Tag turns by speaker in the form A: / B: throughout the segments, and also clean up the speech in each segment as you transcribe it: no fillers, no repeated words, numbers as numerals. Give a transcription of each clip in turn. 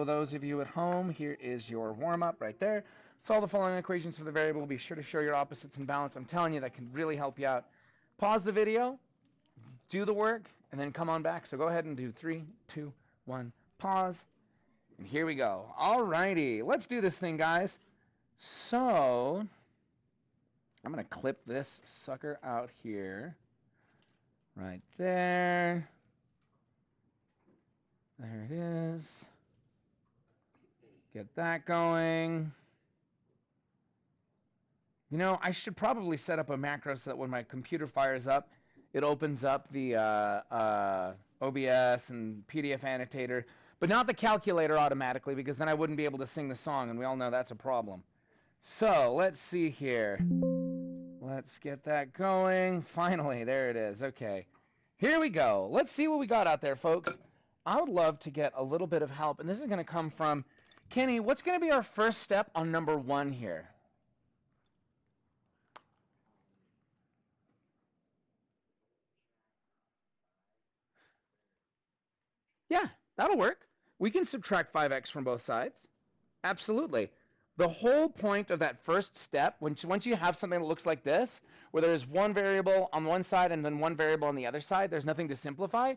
A: those of you at home, here is your warm-up right there. Solve the following equations for the variable. Be sure to show your opposites in balance. I'm telling you, that can really help you out. Pause the video, do the work, and then come on back. So go ahead and do 3, 2, 1, pause. And here we go. All righty, let's do this thing, guys. So I'm going to clip this sucker out here. Right there. There it is. Get that going. You know, I should probably set up a macro so that when my computer fires up, it opens up the OBS and PDF annotator, but not the calculator automatically, because then I wouldn't be able to sing the song, and we all know that's a problem. So let's see here. Let's get that going. Finally, there it is. Okay, here we go. Let's see what we got out there, folks. I would love to get a little bit of help, and this is going to come from Kenny. What's going to be our first step on number 1 here? Yeah, that'll work. We can subtract 5x from both sides. Absolutely. The whole point of that first step, once you have something that looks like this, where there's one variable on one side and then one variable on the other side, there's nothing to simplify,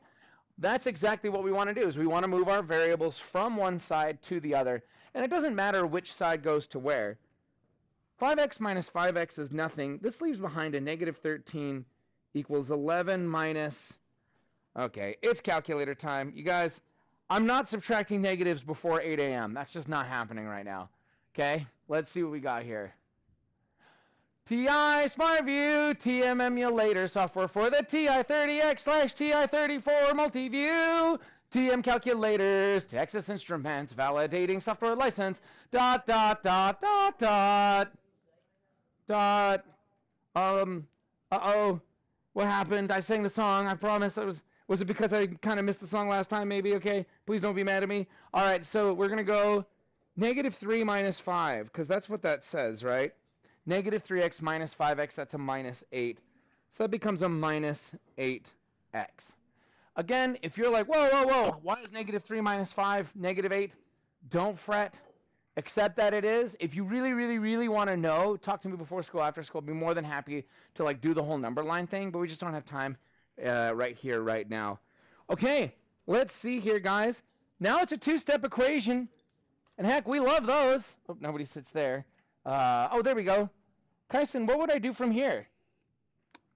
A: that's exactly what we want to do, is we want to move our variables from one side to the other, and it doesn't matter which side goes to where. 5x minus 5x is nothing. This leaves behind a negative 13 equals 11 minus... Okay, it's calculator time. You guys, I'm not subtracting negatives before 8 a.m. That's just not happening right now. Okay, let's see what we got here. TI SmartView, TM emulator software for the TI-30X/TI-34 multi-view, TM calculators, Texas Instruments, validating software license, ... Uh-oh, what happened? I sang the song, I promise. Was it because I kind of missed the song last time, maybe? Okay, please don't be mad at me. All right, so we're going to go negative 3 minus 5, because that's what that says, right? Negative 3x minus 5x, that's a minus 8. So that becomes a minus 8x. Again, if you're like, whoa, whoa, whoa, why is negative 3 minus 5 negative 8? Don't fret. Accept that it is. If you really, really, really want to know, talk to me before school, after school. I'd be more than happy to like do the whole number line thing, but we just don't have time right here, right now. Okay, let's see here, guys. Now it's a two-step equation, and heck, we love those. Oh, nobody sits there. Oh, there we go. Kyson, what would I do from here?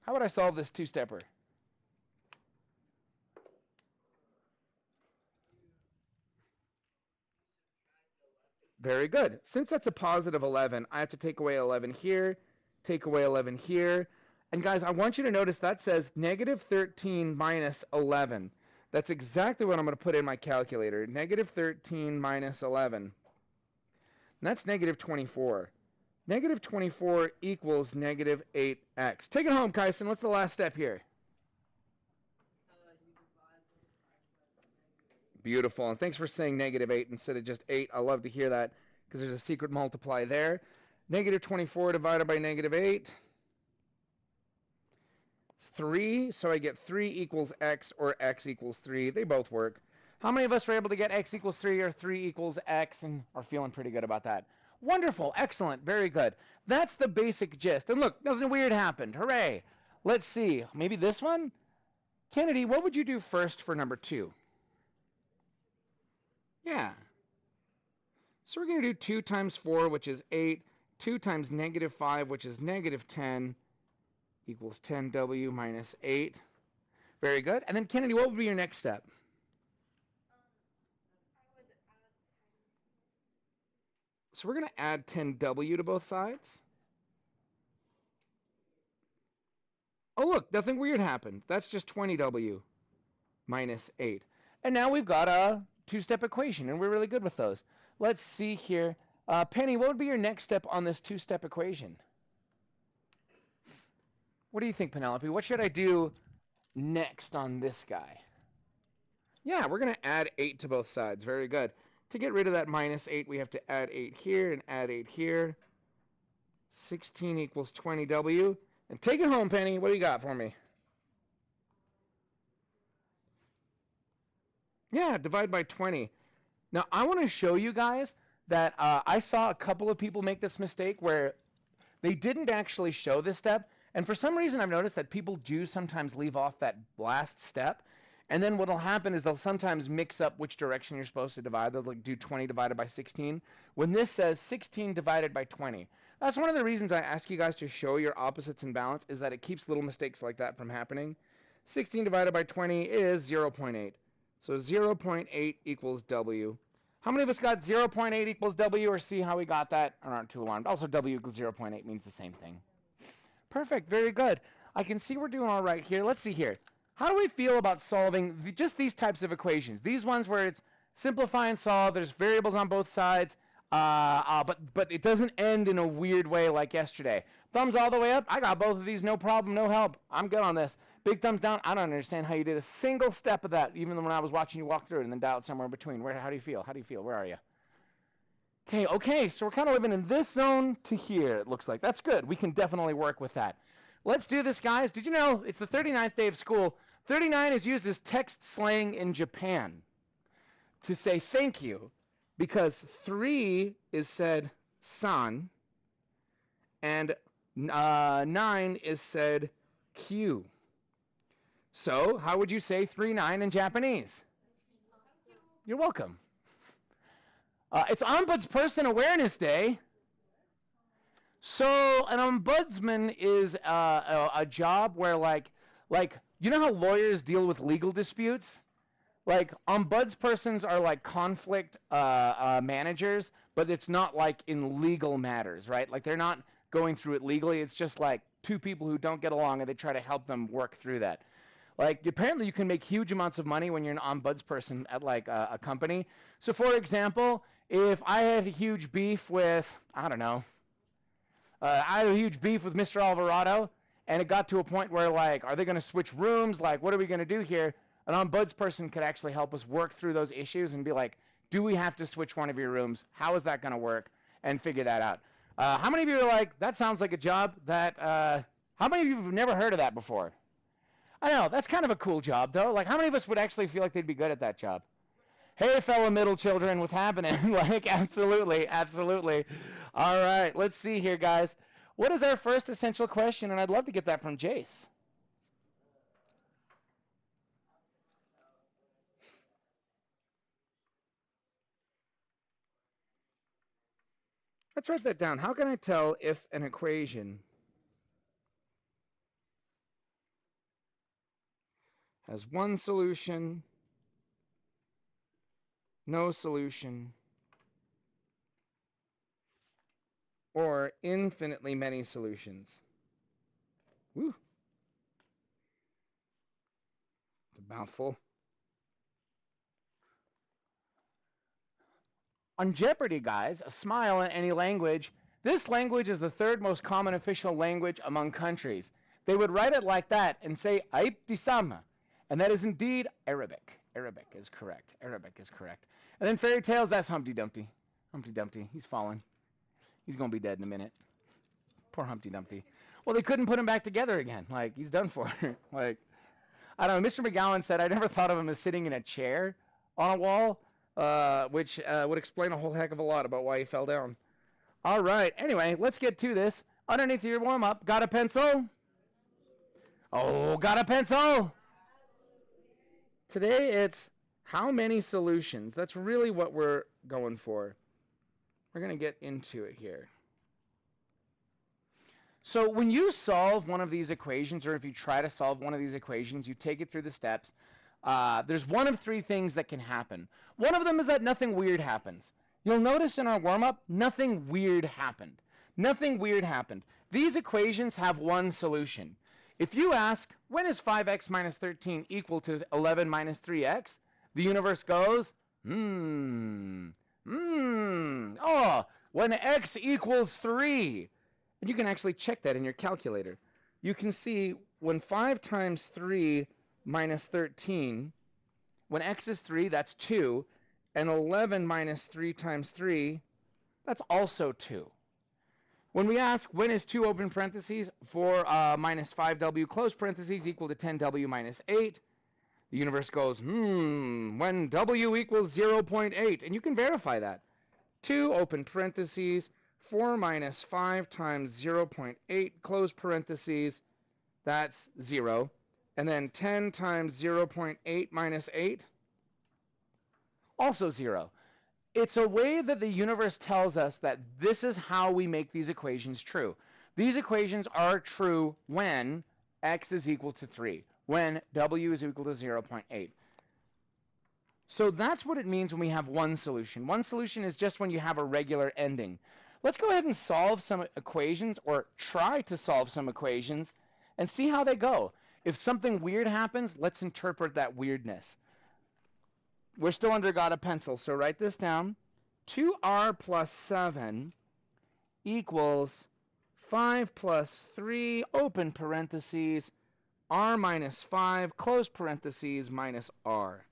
A: How would I solve this two-stepper? Very good. Since that's a positive 11, I have to take away 11 here, take away 11 here. And guys, I want you to notice that says negative 13 minus 11. That's exactly what I'm going to put in my calculator. Negative 13 minus 11. And that's negative 24. Negative 24 equals negative 8x. Take it home, Kyson. What's the last step here? Beautiful. And thanks for saying negative 8 instead of just 8. I love to hear that because there's a secret multiply there. Negative 24 divided by negative 8. It's 3, so I get 3 equals x or x equals 3. They both work. How many of us are able to get x equals 3 or 3 equals x and are feeling pretty good about that? Wonderful. Excellent. Very good. That's the basic gist. And look, nothing weird happened. Hooray. Let's see. Maybe this one? Kennedy, what would you do first for number 2? Yeah. So we're going to do 2 times 4, which is 8. 2 times negative 5, which is negative 10, equals 10w minus 8. Very good. And then, Kennedy, what would be your next step? So we're going to add 10w to both sides. Oh, look, nothing weird happened. That's just 20w minus 8. And now we've got a two-step equation, and we're really good with those. Let's see here. Penny, what would be your next step on this two-step equation? What do you think, Penelope? What should I do next on this guy? Yeah, we're going to add 8 to both sides. Very good. To get rid of that minus 8, we have to add 8 here and add 8 here. 16 equals 20w. And take it home, Penny. What do you got for me? Yeah, divide by 20. Now, I want to show you guys that I saw a couple of people make this mistake where they didn't actually show this step. And for some reason, I've noticed that people do sometimes leave off that last step. And then what will happen is they'll sometimes mix up which direction you're supposed to divide. They'll like do 20 divided by 16. When this says 16 divided by 20. That's one of the reasons I ask you guys to show your opposites in balance, is that it keeps little mistakes like that from happening. 16 divided by 20 is 0.8. So 0.8 equals W. How many of us got 0.8 equals W, or see how we got that? Or aren't too alarmed. Also, W equals 0.8 means the same thing. Perfect. Very good. I can see we're doing all right here. Let's see here. How do we feel about solving just these types of equations? These ones where it's simplify and solve. There's variables on both sides, but it doesn't end in a weird way like yesterday. Thumbs all the way up. I got both of these. No problem. No help. I'm good on this. Big thumbs down. I don't understand how you did a single step of that, even when I was watching you walk through it and then dial it somewhere in between. How do you feel? How do you feel? Where are you? Okay, so we're kind of living in this zone to here, it looks like. That's good. We can definitely work with that. Let's do this, guys. Did you know it's the 39th day of school? 39 is used as text slang in Japan to say thank you, because 3 is said san, and 9 is said Q. So how would you say 3-9 in Japanese? You're welcome. It's Ombudsperson Awareness Day. So an ombudsman is a job where like you know how lawyers deal with legal disputes? Like ombudspersons are like conflict managers, but it's not like in legal matters, right? Like they're not going through it legally. It's just like two people who don't get along and they try to help them work through that. Like apparently you can make huge amounts of money when you're an ombudsperson at like a company. So for example, if I had a huge beef with, I don't know, I had a huge beef with Mr. Alvarado, and it got to a point where, like, are they going to switch rooms? Like, what are we going to do here? An ombudsperson could actually help us work through those issues and be like, do we have to switch one of your rooms? How is that going to work? And figure that out. How many of you are like, that sounds like a job that, how many of you have never heard of that before? I know, that's kind of a cool job, though. Like, how many of us would actually feel like they'd be good at that job? Hey, fellow middle children, what's happening? Like, absolutely, absolutely. All right, let's see here, guys. What is our first essential question? And I'd love to get that from Jace. Let's write that down. How can I tell if an equation has one solution, no solution, or infinitely many solutions? Woo. It's a mouthful. On Jeopardy, guys, a smile in any language. This language is the third most common official language among countries. They would write it like that and say Aiptisama, and that is indeed Arabic. Arabic is correct. Arabic is correct. And then fairy tales, that's Humpty Dumpty. Humpty Dumpty, he's fallen. He's going to be dead in a minute. Poor Humpty Dumpty. Well, they couldn't put him back together again. Like, he's done for. Like, I don't know. Mr. McGowan said, I never thought of him as sitting in a chair on a wall, which would explain a whole heck of a lot about why he fell down. All right. Anyway, let's get to this. Underneath your warm-up, got a pencil? Oh, got a pencil? Today it's how many solutions. That's really what we're going for. We're going to get into it here. So when you solve one of these equations, or if you try to solve one of these equations, you take it through the steps. There's one of three things that can happen. One of them is that nothing weird happens. You'll notice in our warm-up, nothing weird happened. Nothing weird happened. These equations have one solution. If you ask, when is 5x minus 13 equal to 11 minus 3x? The universe goes, oh, when x equals 3. And you can actually check that in your calculator. You can see when 5 times 3 minus 13, when x is 3, that's 2, and 11 minus 3 times 3, that's also 2. When we ask when is 2 open parentheses, 4 minus 5w close parentheses equal to 10w minus 8, The universe goes, when W equals 0.8, and you can verify that. 2, open parentheses, 4 minus 5 times 0.8, close parentheses, that's 0. And then 10 times 0.8 minus 8, also 0. It's a way that the universe tells us that this is how we make these equations true. These equations are true when x is equal to 3, when w is equal to 0.8. So that's what it means when we have one solution. One solution is just when you have a regular ending. Let's go ahead and solve some equations, or try to solve some equations, and see how they go. If something weird happens, let's interpret that weirdness. We're still under got a pencil, so write this down. 2r plus 7 equals 5 plus 3, open parentheses, r minus 5, close parentheses, minus r.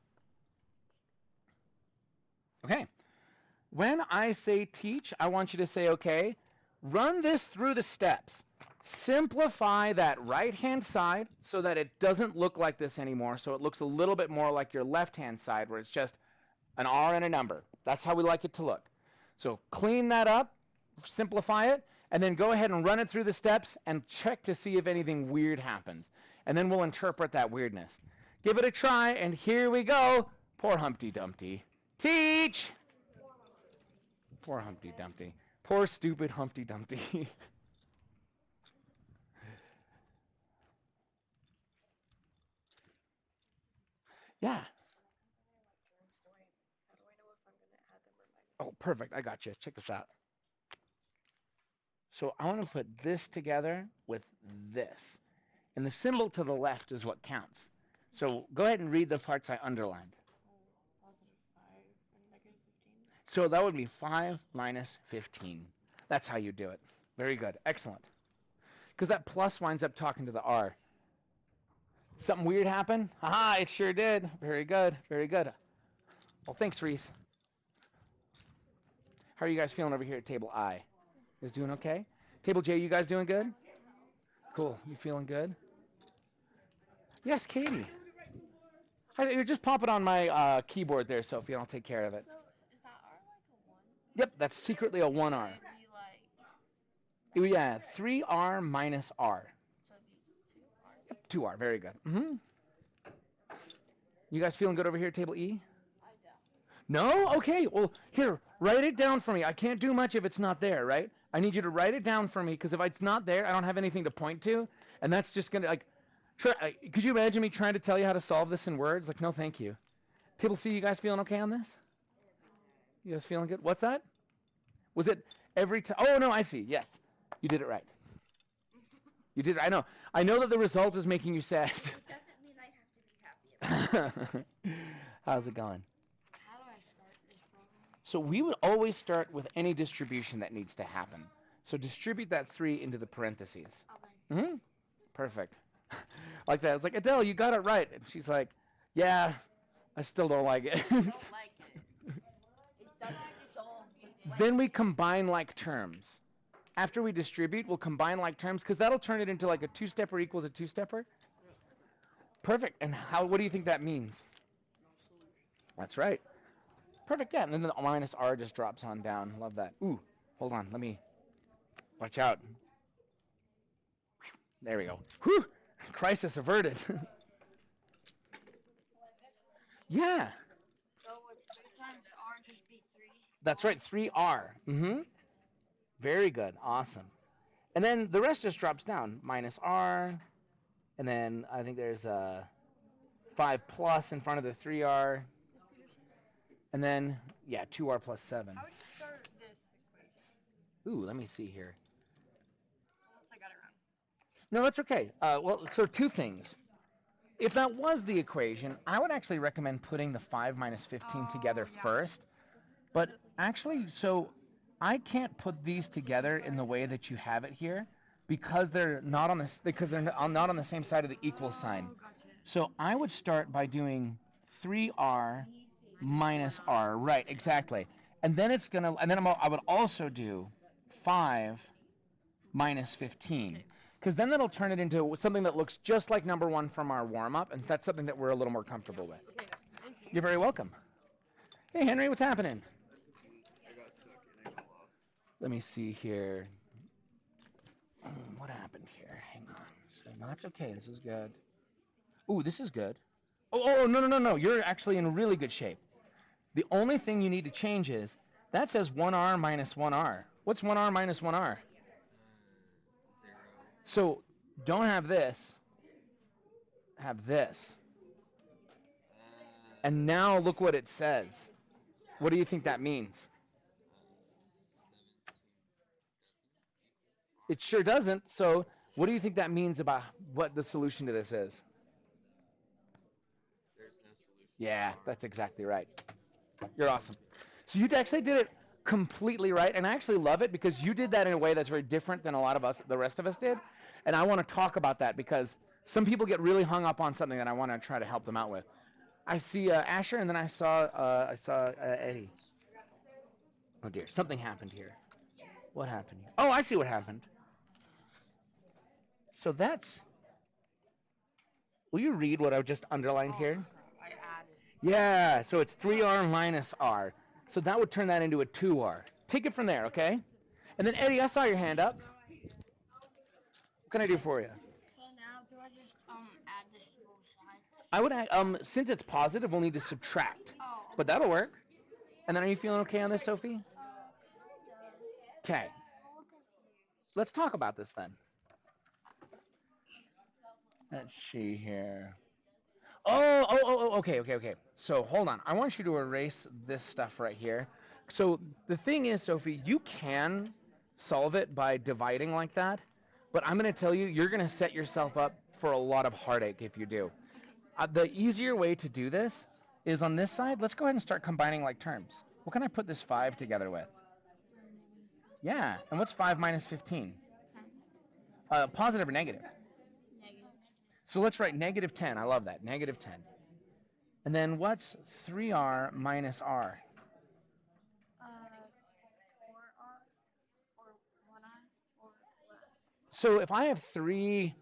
A: Okay. When I say teach, I want you to say, okay, run this through the steps. Simplify that right-hand side so that it doesn't look like this anymore, so it looks a little bit more like your left-hand side where it's just an R and a number. That's how we like it to look. So clean that up, simplify it, and then go ahead and run it through the steps and check to see if anything weird happens. And then we'll interpret that weirdness. Give it a try, and here we go. Poor Humpty Dumpty. Teach! Poor Humpty Dumpty. Poor stupid Humpty Dumpty. Yeah. Oh, perfect. I got you. Check this out. So I want to put this together with this. And the symbol to the left is what counts. So go ahead and read the parts I underlined. So that would be 5 minus 15. That's how you do it. Very good. Excellent. Because that plus winds up talking to the R. Something weird happened? Haha, it sure did. Very good. Very good. Well, thanks, Reese. How are you guys feeling over here at table I? You guys doing okay? Table J, you guys doing good? Cool. You feeling good? Yes, Katie. You're just pop it on my keyboard there, Sophie, and I'll take care of it.
B: So is that R like a 1?
A: Yep, that's secretly a 1R.
B: So it'd be like,
A: Yeah, 3R minus R.
B: so it'd be 2R.
A: Yep, 2R. Very good. You guys feeling good over here at table E?
B: I doubt.
A: No? Okay. Well, here, write it down for me. I can't do much if it's not there, right? I need you to write it down for me, because if it's not there, I don't have anything to point to, and that's just going to, like, could you imagine me trying to tell you how to solve this in words? Like, no, thank you. Table C, you guys feeling okay on this? You guys feeling good? What's that? Was it every time? Oh, no, I see. Yes. You did it right. You did it. I know. I know that the result is making you sad.
B: Doesn't mean I have to be happy about it.
A: How's it going?
B: How do I start this problem?
A: So we would always start with any distribution that needs to happen. So distribute that 3 into the parentheses.
B: Okay.
A: Perfect. Like that. It's like, Adele, you got it right. And she's like, yeah, I still don't like it.
B: I don't like it. It doesn't dissolve.
A: Then we combine like terms. After we distribute, we'll combine like terms, because that'll turn it into like a two-stepper equals a two-stepper. Perfect. And what do you think that means? That's right. Perfect. Yeah. And then the minus R just drops on down. Love that. Ooh, hold on. Let me. Watch out. There we go. Whew. Crisis averted. Yeah.
B: So would 3 times R just be 3?
A: That's right. 3R. Very good. Awesome. And then the rest just drops down. Minus R. And then I think there's a 5 plus in front of the 3R. And then, yeah, 2R plus 7.
B: How would you start this equation?
A: Ooh, let me see here.
B: Unless I got it wrong.
A: No, that's okay. Well, so 2 things. If that was the equation, I would actually recommend putting the 5 minus 15 together first. But actually, so I can't put these together in the way that you have it here, because they're not on the same side of the equal sign.
B: Gotcha.
A: So I would start by doing 3R minus R. Right, exactly. And then I would also do 5 minus 15. because then that'll turn it into something that looks just like number 1 from our warm-up, and that's something that we're a little more comfortable with.
B: Okay, thank you.
A: You're very welcome. Hey, Henry, what's happening?
C: I got stuck and I got lost.
A: Let me see here. What happened here? Hang on. So, no, that's okay. This is good. Ooh, this is good. Oh, no, no, no, no. You're actually in really good shape. The only thing you need to change is, that says 1R minus 1R. What's 1R minus 1R?
C: 0.
A: So, don't have this. Have this. And now look what it says. What do you think that means?
C: 17.
A: It sure doesn't. So, what do you think that means about what the solution to this is?
C: There's no solution.
A: Yeah, that's exactly right. You're awesome. So you actually did it completely right, and I actually love it because you did that in a way that's very different than a lot of us, the rest of us did. And I want to talk about that because some people get really hung up on something that I want to try to help them out with. I see Asher, and then I saw Eddie. Oh dear, something happened here. What happened here? Oh, I see what happened. So that's. Will you read what I just underlined here?
B: I added.
A: Yeah, so it's 3R minus R. So that would turn that into a 2R. Take it from there, okay? And then Eddie, I saw your hand up. What can I do for you?
B: So now, do I just add this to both sides?
A: I would since it's positive, we'll need to subtract.
B: Oh.
A: But that'll work. And then are you feeling okay on this, Sophie? Okay. Let's talk about this then. Let's see here. Okay. So hold on. I want you to erase this stuff right here. So the thing is, Sophie, you can solve it by dividing like that, but I'm going to tell you, you're going to set yourself up for a lot of heartache if you do. The easier way to do this is on this side. Let's go ahead and start combining like terms. What can I put this 5 together with? Yeah, and what's 5 minus 15?
B: 10.
A: Positive or negative?
B: Negative.
A: So let's write negative 10. I love that. Negative 10. And then what's 3R minus R?
B: 4R or 1R or what?
A: So if I have 3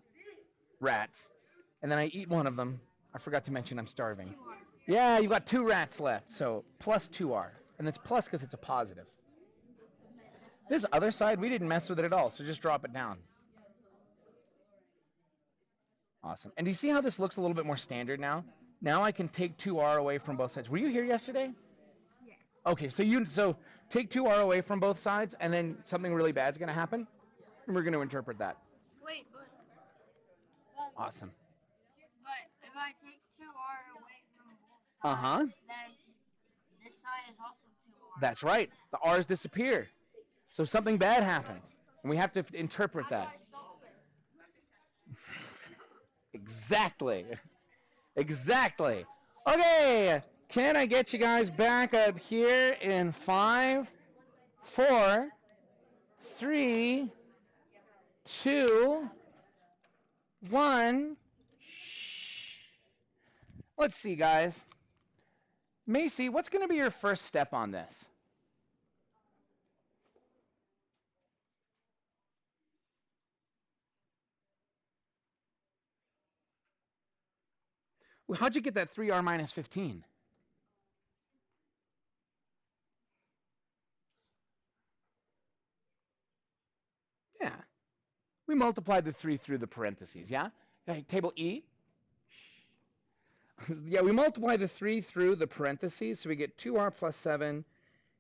A: rats and then I eat one of them, I forgot to mention I'm starving.
B: 2R.
A: Yeah, you've got 2 rats left, so plus 2R. And it's plus because it's a positive. This other side, we didn't mess with it at all, so just drop it down. Awesome. And do you see how this looks a little bit more standard now? Now I can take 2R away from both sides. Were you here yesterday?
B: Yes.
A: Okay, so take 2R away from both sides, and then something really bad's going to happen, and we're going to interpret that.
B: Wait, but
A: Awesome.
B: if I take 2R away from both sides,
A: Uh-huh.
B: then this side is also 2R.
A: That's right. The R's disappear. So something bad happened, and we have to interpret
B: How do
A: that.
B: I solve it?
A: Exactly. Exactly. Okay, can I get you guys back up here in 5, 4, 3, 2, 1. Let's see, guys. Macy, what's going to be your first step on this? Well, how'd you get that 3R minus 15? Yeah. We multiplied the 3 through the parentheses, yeah? Okay, table E. Yeah, we multiply the 3 through the parentheses, so we get 2R plus 7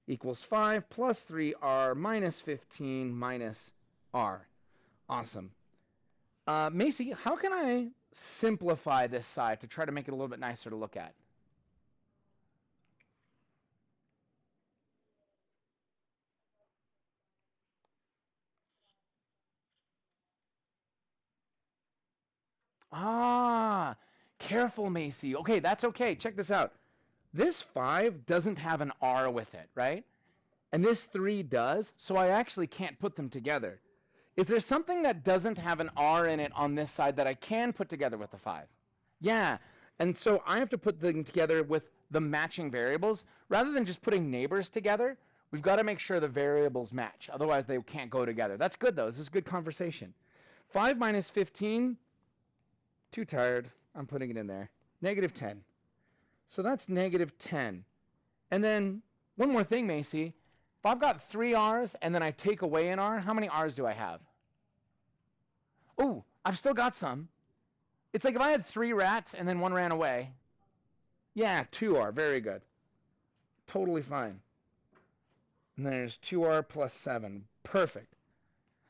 A: equals 5 plus 3R minus 15 minus R. Awesome. Macy, how can I simplify this side to try to make it a little bit nicer to look at? Ah, careful, Macy. Okay, that's okay. Check this out. This 5 doesn't have an R with it, right? And this 3 does, so I actually can't put them together. Is there something that doesn't have an R in it on this side that I can put together with the 5? Yeah, and so I have to put them together with the matching variables. Rather than just putting neighbors together, we've got to make sure the variables match. Otherwise, they can't go together. That's good, though. This is good conversation. 5 minus 15, too tired. I'm putting it in there. Negative 10. So that's negative 10. And then one more thing, Macy. If I've got 3 R's and then I take away an R, how many R's do I have? Oh, I've still got some. It's like if I had 3 rats and then one ran away. Yeah, 2R. Very good. Totally fine. And then there's 2R plus 7. Perfect.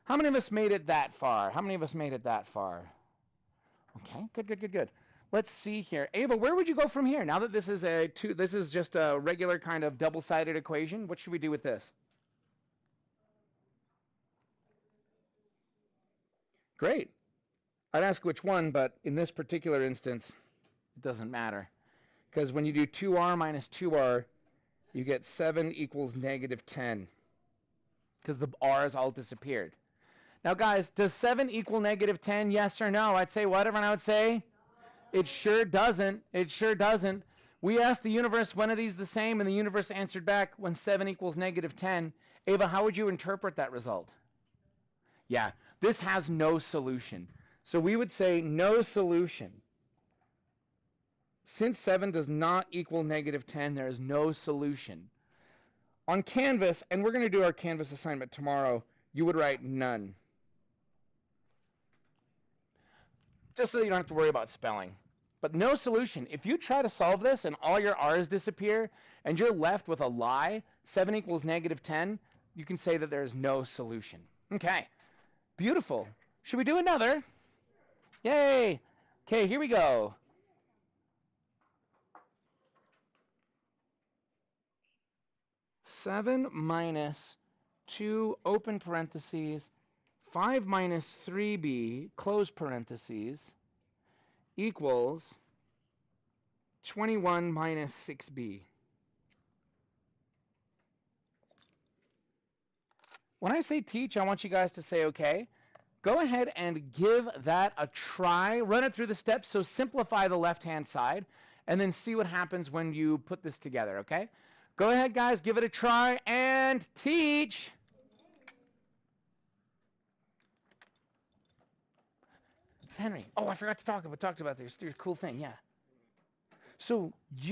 A: How many of us made it that far? How many of us made it that far? Okay, good, good, good, good. Let's see here. Ava, where would you go from here? Now that this is just a regular kind of double-sided equation, what should we do with this? Great. I'd ask which one, but in this particular instance, it doesn't matter. Because when you do 2R minus 2R, you get 7 equals negative 10. Because the R's all disappeared. Now, guys, does 7 equal negative 10? Yes or no? I'd say what? Everyone I would say? It sure doesn't. It sure doesn't. We asked the universe, when are these the same? And the universe answered back, when 7 equals negative 10. Ava, how would you interpret that result? Yeah, this has no solution. So we would say no solution. Since 7 does not equal negative 10, there is no solution. On Canvas, and we're going to do our Canvas assignment tomorrow, you would write none. Just so you don't have to worry about spelling. But no solution. If you try to solve this and all your R's disappear and you're left with a lie, 7 equals negative 10, you can say that there is no solution. Okay, beautiful. Should we do another? Yay! Okay, here we go. Seven minus 2 open parentheses 5 minus 3b close parentheses equals 21 minus 6b. When I say teach, I want you guys to say okay. Go ahead and give that a try. Run it through the steps, so simplify the left-hand side, and then see what happens when you put this together, okay? Go ahead, guys, give it a try, and teach. It's Henry. Oh, I forgot to talked about this. Your cool thing, yeah. So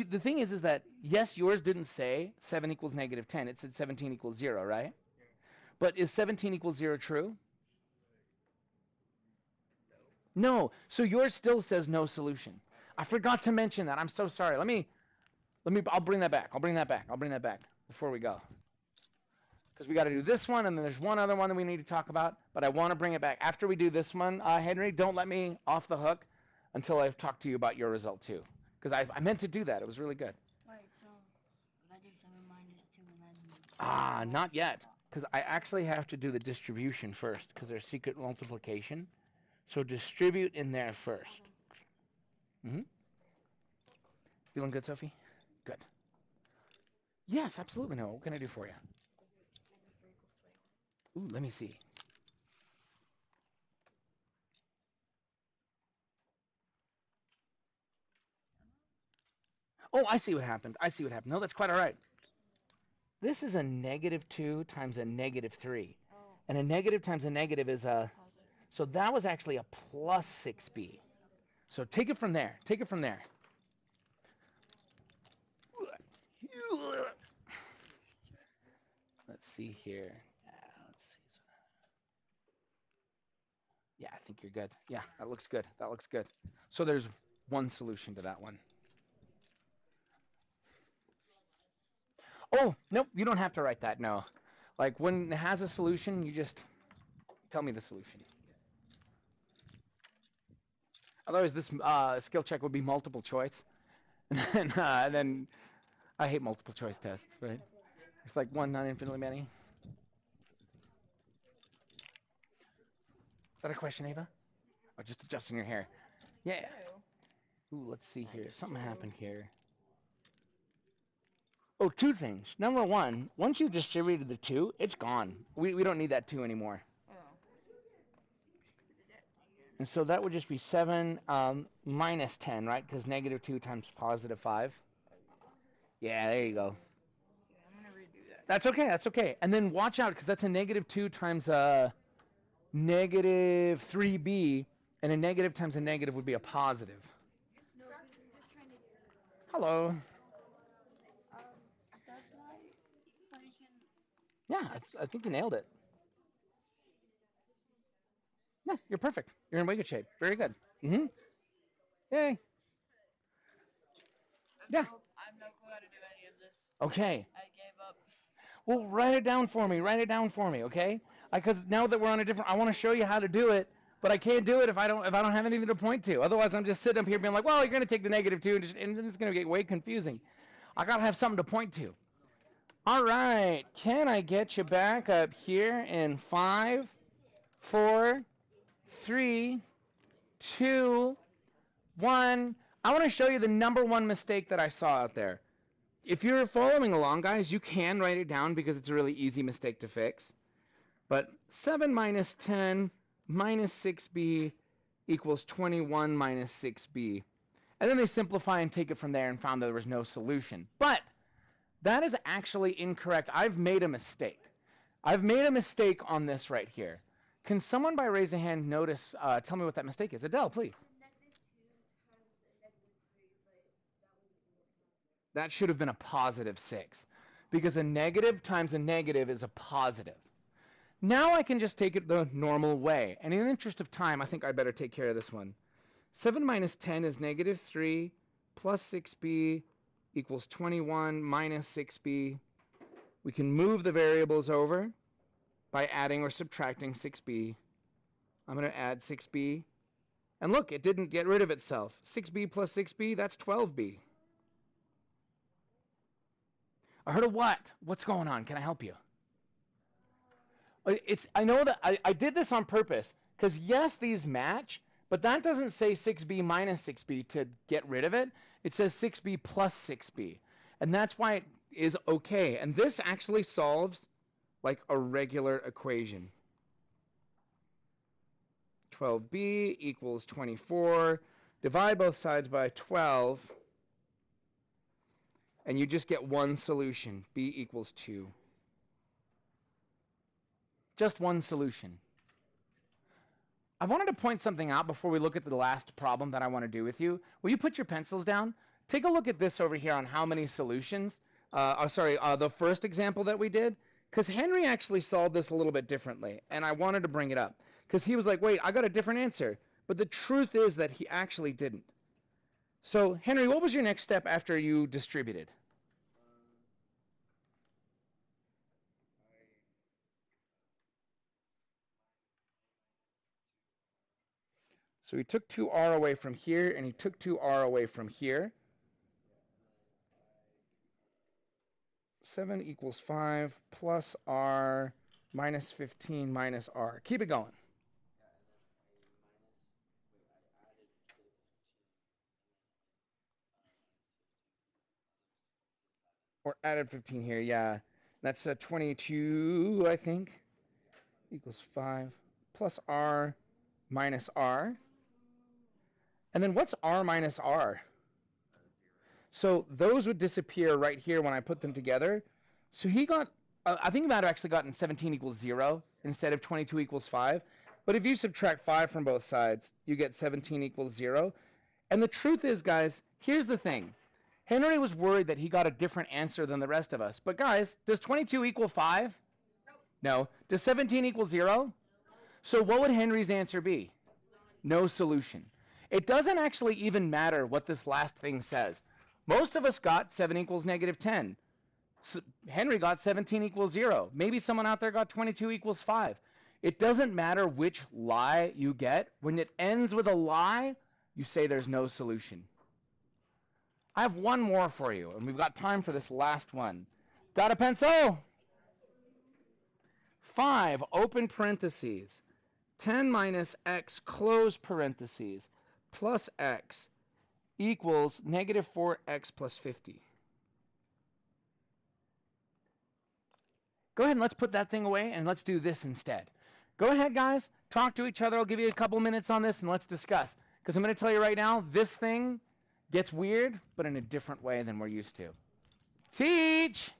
A: the thing is that, yes, yours didn't say 7 equals negative 10. It said 17 equals 0, right? But is 17 equals 0 true? No. So yours still says no solution. I forgot to mention that. I'm so sorry. I'll bring that back. I'll bring that back before we go. Because we got to do this one, and then there's one other one that we need to talk about, but I want to bring it back. After we do this one, Henry, don't let me off the hook until I've talked to you about your result, too. Because I meant to do that. It was really good.
B: Wait, so if I do 7 minus 2 and then...
A: Ah, not yet. Because I actually have to do the distribution first, because there's secret multiplication. So distribute in there first. Mm-hmm. Feeling good, Sophie? Good. Yes, absolutely. No. What can I do for you? Ooh, let me see. Oh, I see what happened. No, that's quite all right. This is a negative 2 times a negative 3. And a negative times a negative is a... So that was actually a plus 6b. So take it from there. Let's see here. Let's see. Yeah, I think you're good. Yeah, that looks good. So there's one solution to that one. Oh, nope, you don't have to write that, no. Like when it has a solution, you just tell me the solution. Otherwise, this skill check would be multiple choice. And then I hate multiple choice tests, right? It's like one, not infinitely many. Is that a question, Ava? Or just adjusting your hair? Yeah. Ooh, let's see here. Something happened here. Oh, two things. Number one, once you've distributed the 2, it's gone. We don't need that 2 anymore.
B: Oh.
A: And so that would just be 7 minus 10, right? Because negative 2 times positive 5. Yeah, there you go.
B: Yeah, I'm gonna redo that.
A: That's okay. And then watch out, because that's a negative 2 times negative 3b, and a negative times a negative would be a positive.
B: No, because we're just trying to get rid of it.
A: Hello.
B: Does my equation...
A: Yeah, I think you nailed it. Yeah, you're perfect. You're in way good shape. Very good. Mm-hmm. Yay. Yeah.
B: I have no clue how to do any of this.
A: Okay.
B: I gave up.
A: Well, write it down for me. Write it down for me, okay? Because now that we're on a different, I want to show you how to do it, but I can't do it if I don't have anything to point to. Otherwise, I'm just sitting up here being like, well, you're going to take the negative two, and then it's going to get way confusing. I got to have something to point to. All right. Can I get you back up here in 5, 4, 3, 2, 1? I want to show you the number one mistake that I saw out there. If you're following along, guys, you can write it down because it's a really easy mistake to fix. But 7 minus 10 minus 6b equals 21 minus 6b. And then they simplify and take it from there and found that there was no solution. But that is actually incorrect. I've made a mistake. I've made a mistake on this right here. Can someone, by raising a hand, tell me what that mistake is? Adele, please. That should have been a positive 6, because a negative times a negative is a positive. Now I can just take it the normal way. And in the interest of time, I think I better take care of this one. 7 minus 10 is negative 3 plus 6b equals 21 minus 6b. We can move the variables over by adding or subtracting 6b. I'm going to add 6b. And look, it didn't get rid of itself. 6b plus 6b, that's 12b. I heard a what? What's going on? Can I help you? I know that I did this on purpose, because yes, these match, but that doesn't say 6b minus 6b to get rid of it. It says 6b plus 6b. And that's why it is okay. And this actually solves like a regular equation. 12b equals 24. Divide both sides by 12. And you just get one solution. B equals 2. Just one solution. I wanted to point something out before we look at the last problem that I want to do with you. Will you put your pencils down? Take a look at this over here on how many solutions. The first example that we did. Because Henry actually solved this a little bit differently. And I wanted to bring it up. Because he was like, wait, I got a different answer. But the truth is that he actually didn't. So, Henry, what was your next step after you distributed? So he took 2r away from here, and he took 2r away from here. 7 equals 5 plus r minus 15 minus r. Keep it going. Or added 15 here, yeah. That's 22, I think, equals 5 plus r minus r. And then what's r minus r? So those would disappear right here when I put them together. So he got, I think he might have actually gotten 17 equals 0 instead of 22 equals 5. But if you subtract 5 from both sides, you get 17 equals 0. And the truth is, guys, here's the thing. Henry was worried that he got a different answer than the rest of us. But guys, does 22 equal 5? No. Does 17 equal 0? So what would Henry's answer be? No solution. It doesn't actually even matter what this last thing says. Most of us got 7 equals negative 10. So Henry got 17 equals 0. Maybe someone out there got 22 equals 5. It doesn't matter which lie you get. When it ends with a lie, you say there's no solution. I have one more for you, and we've got time for this last one. Got a pencil? 5, open parentheses. 10 minus x, close parentheses, plus x equals negative 4x plus 50. Go ahead and let's put that thing away, and let's do this instead. Go ahead, guys. Talk to each other. I'll give you a couple minutes on this, and let's discuss. Because I'm going to tell you right now, this thing gets weird, but in a different way than we're used to. Teach!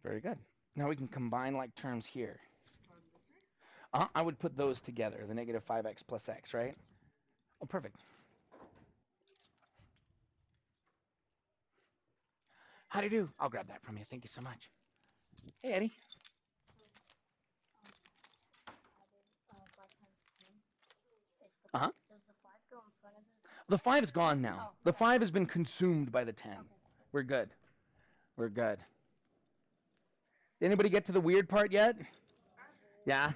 A: Very good. Now we can combine like terms here. I would put those together, the negative 5x plus x, right? Oh, perfect. How do you do? I'll grab that from you. Thank you so much. Hey, Eddie. Uh-huh.
B: Does the 5 go in front of
A: The 5 is gone now.
B: Oh,
A: The
B: okay.
A: 5 has been consumed by the 10.
B: Okay.
A: We're good. We're good. Anybody get to the weird part yet? Yeah.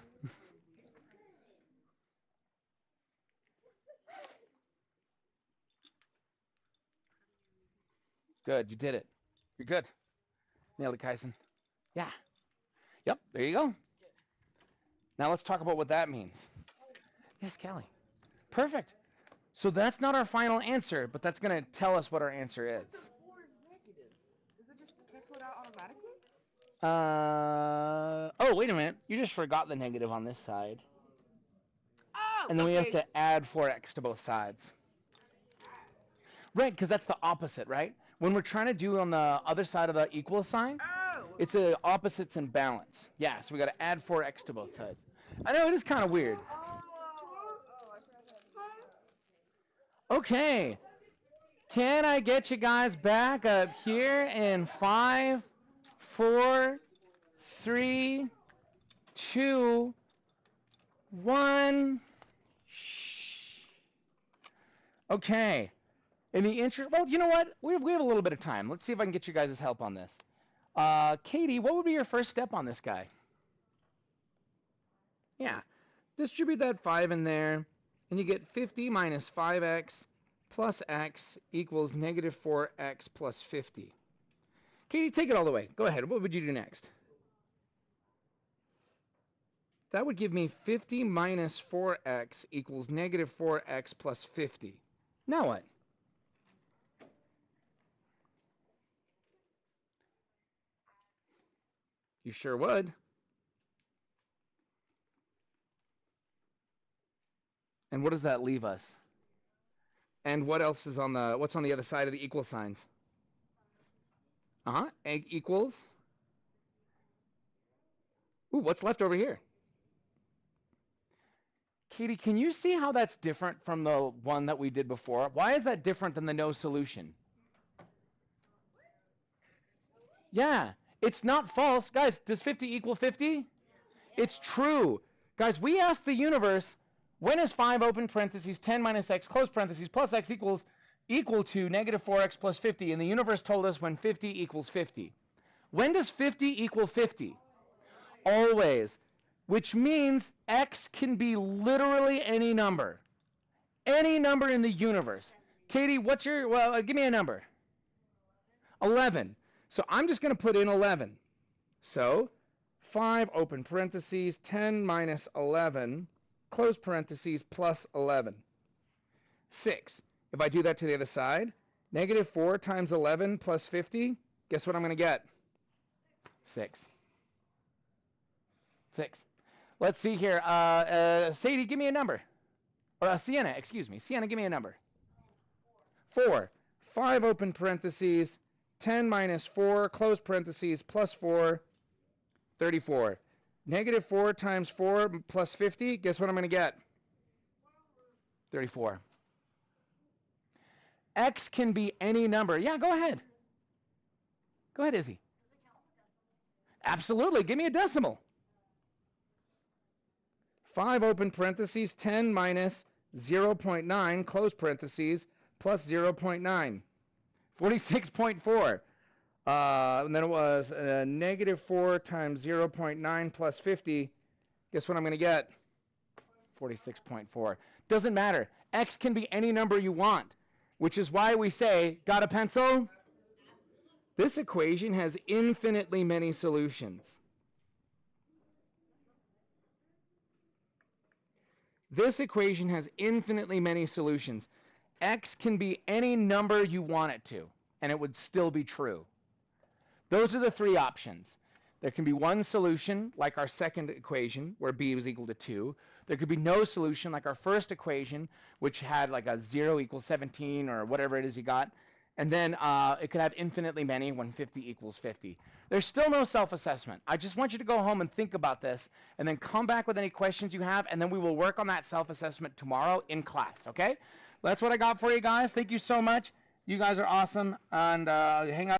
A: Good. You did it. You're good. Nailed it, Kyson. Yeah. Yep. There you go. Now let's talk about what that means. Yes, Callie. Perfect. So that's not our final answer, but that's going to tell us what our answer is.
D: The 4 is negative. Does it just cancel it out automatically?
A: Oh, wait a minute. You just forgot the negative on this side.
D: Oh,
A: And then we have
D: okay.
A: to add 4x to both sides. Right, because that's the opposite, right? When we're trying to do on the other side of the equal sign,
D: Oh.
A: it's the opposites in balance. Yeah, so we got to add 4x to both sides. I know, it is kind of weird.
D: Oh, I tried that.
A: Okay. Can I get you guys back up here in 5, 4, 3, 2, 1? Okay. In the interest, well, you know what? We have a little bit of time. Let's see if I can get you guys' help on this. Katie, what would be your first step on this guy? Yeah. Distribute that 5 in there, and you get 50 minus 5x plus x equals negative 4x plus 50. Katie, take it all the way. Go ahead. What would you do next? That would give me 50 minus 4x equals negative 4x plus 50. Now what? You sure would. And what does that leave us? And what else is on the, what's on the other side of the equal signs? Egg equals. Ooh, what's left over here? Katie, can you see how that's different from the one that we did before? Why is that different than the no solution? Yeah, it's not false. Guys, does 50 equal 50? It's true. Guys, we asked the universe, when is 5 open parentheses 10 minus x close parentheses plus x equal to negative 4x plus 50? And the universe told us when 50 equals 50. When does 50 equal 50? Always. Which means x can be literally any number. Any number in the universe. Katie, what's your, well, give me a number. 11. So I'm just going to put in 11. So 5 open parentheses 10 minus 11 close parentheses plus 11. 6. If I do that to the other side, negative 4 times 11 plus 50, guess what I'm going to get? 6. 6. Let's see here. Sadie, give me a number. Or Sienna, excuse me. Sienna, give me a number. 4. 5 open parentheses, 10 minus 4, close parentheses, plus 4, 34. Negative 4 times 4 plus 50, guess what I'm going to get? 34. X can be any number. Yeah, go ahead. Go ahead, Izzy. Absolutely. Give me a decimal. 5 open parentheses, 10 minus 0.9, close parentheses, plus 0.9. 46.4. And then it was negative 4 times 0.9 plus 50. Guess what I'm going to get? 46.4. Doesn't matter. X can be any number you want, which is why we say, got a pencil? This equation has infinitely many solutions. This equation has infinitely many solutions. X can be any number you want it to, and it would still be true. Those are the three options. There can be one solution, like our second equation, where b was equal to 2. There could be no solution, like our first equation, which had like a 0 equals 17 or whatever it is you got. And then it could have infinitely many when 50 equals 50. There's still no self-assessment. I just want you to go home and think about this, and then come back with any questions you have, and then we will work on that self-assessment tomorrow in class, okay? That's what I got for you guys. Thank you so much. You guys are awesome, and hang out.